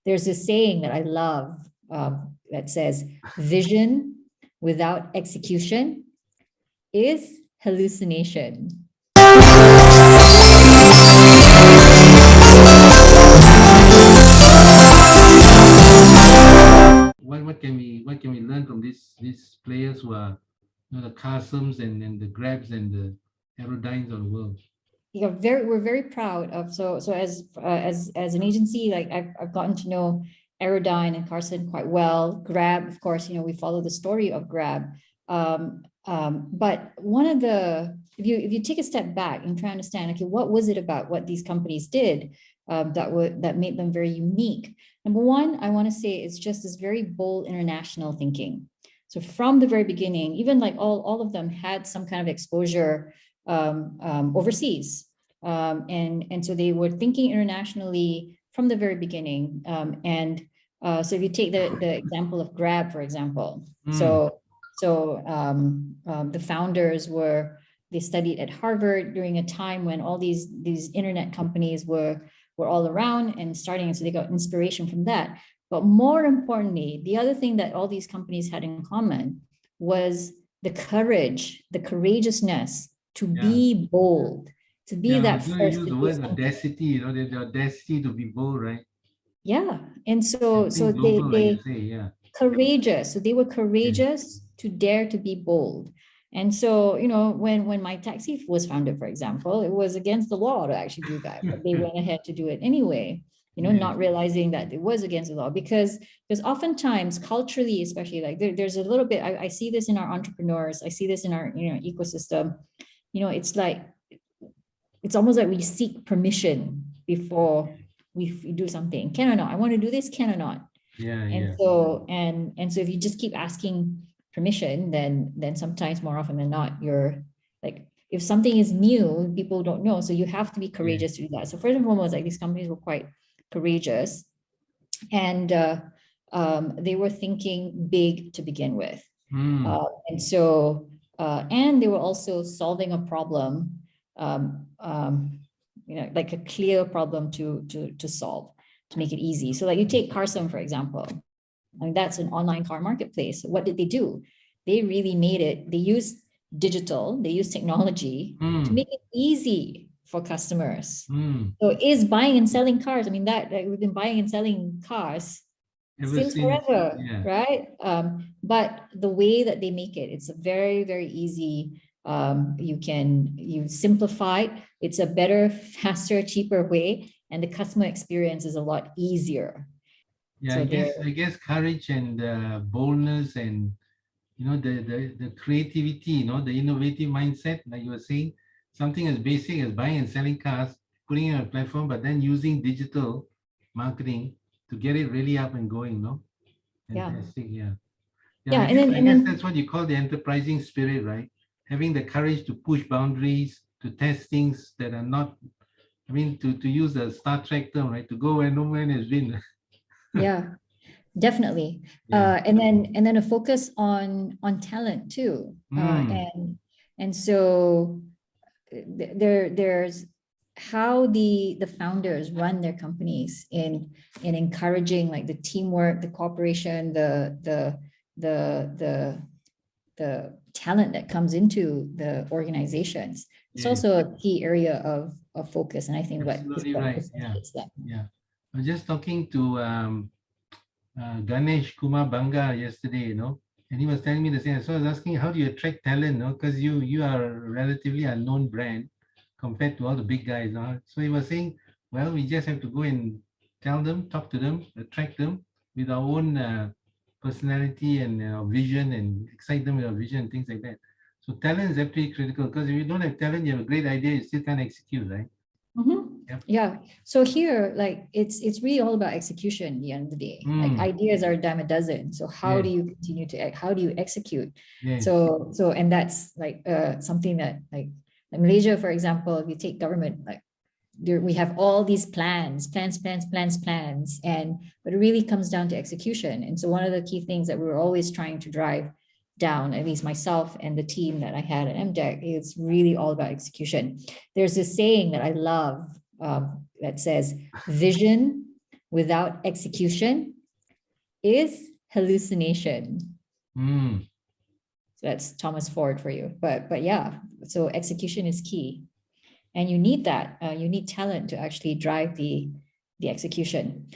there's this saying that I love that says, vision without execution is hallucination. What can we learn from these players who are, the Carsomes and the Grabs and the Aerodynes of the world? We're very proud of, so as an agency, like I've gotten to know Aerodyne and Carsome quite well. Grab, of course, we follow the story of Grab. But one of the, if you take a step back and try to understand, okay, what was it about what these companies did that made them very unique? Number one, I want to say it's just this very bold international thinking. So from the very beginning, even like all of them had some kind of exposure overseas. And so they were thinking internationally from the very beginning. So if you take the example of Grab, for example, so the founders they studied at Harvard during a time when all these internet companies were all around and starting, and so they got inspiration from that. But more importantly, the other thing that all these companies had in common was the courage, the courageousness to be bold, to be that first. Use the word audacity, the audacity to be bold, right? Yeah. And so global, they like you say, yeah. Courageous. So they were courageous to dare to be bold. And so, when My Taxi was founded, for example, it was against the law to actually do that, but they went ahead to do it anyway, not realizing that it was against the law, because oftentimes culturally, especially, like there's a little bit, I see this in our entrepreneurs, I see this in our, ecosystem, it's like, it's almost like we seek permission before we do something. Can or not? I want to do this, can or not? So if you just keep asking permission, then sometimes, more often than not, you're like, if something is new, people don't know, so you have to be courageous to do that. So first and foremost, like, these companies were quite courageous, and they were thinking big to begin with. And they were also solving a problem, like a clear problem to solve, to make it easy. So like, you take Carsome, for example. I mean, that's an online car marketplace. What did they do? They really made it, they used digital, they used technology to make it easy for customers. So is buying and selling cars, I mean, that we've been buying and selling cars since forever, right? But the way that they make it, it's a very, very easy, you simplify it. It's a better, faster, cheaper way, and the customer experience is a lot easier. Yeah, so I guess courage and boldness and the creativity, the innovative mindset, like you were saying, something as basic as buying and selling cars, putting it on a platform, but then using digital marketing to get it really up and going, Fantastic, I guess that's what you call the enterprising spirit, right? Having the courage to push boundaries, to test things that are not, to use a Star Trek term, right? To go where no man has been. Yeah, definitely. And then a focus on talent too. And so there's how the founders run their companies in encouraging, like, the teamwork, the cooperation, the talent that comes into the organizations. It's also a key area of focus, and I think absolutely right. Yeah. I was just talking to Ganesh Kumar Banga yesterday, and he was telling me the same. So I was asking, how do you attract talent? Because you are a relatively unknown brand compared to all the big guys. So he was saying, well, we just have to go and tell them, talk to them, attract them with our own personality and vision, and excite them with our vision and things like that. So talent is absolutely critical, because if you don't have talent, you have a great idea, you still can't execute, right? Yeah. So here, like, it's really all about execution at the end of the day. Like, ideas are a dime a dozen. So how do you continue to how do you execute? So and that's like something that, like Malaysia, for example, if you take government, like, we have all these plans, and but it really comes down to execution. And so one of the key things that we were always trying to drive down, at least myself and the team that I had at MDEC, it's really all about execution. There's this saying that I love that says, vision without execution is hallucination. So that's Thomas Ford for you. But yeah, so execution is key. And you need that. You need talent to actually drive the execution.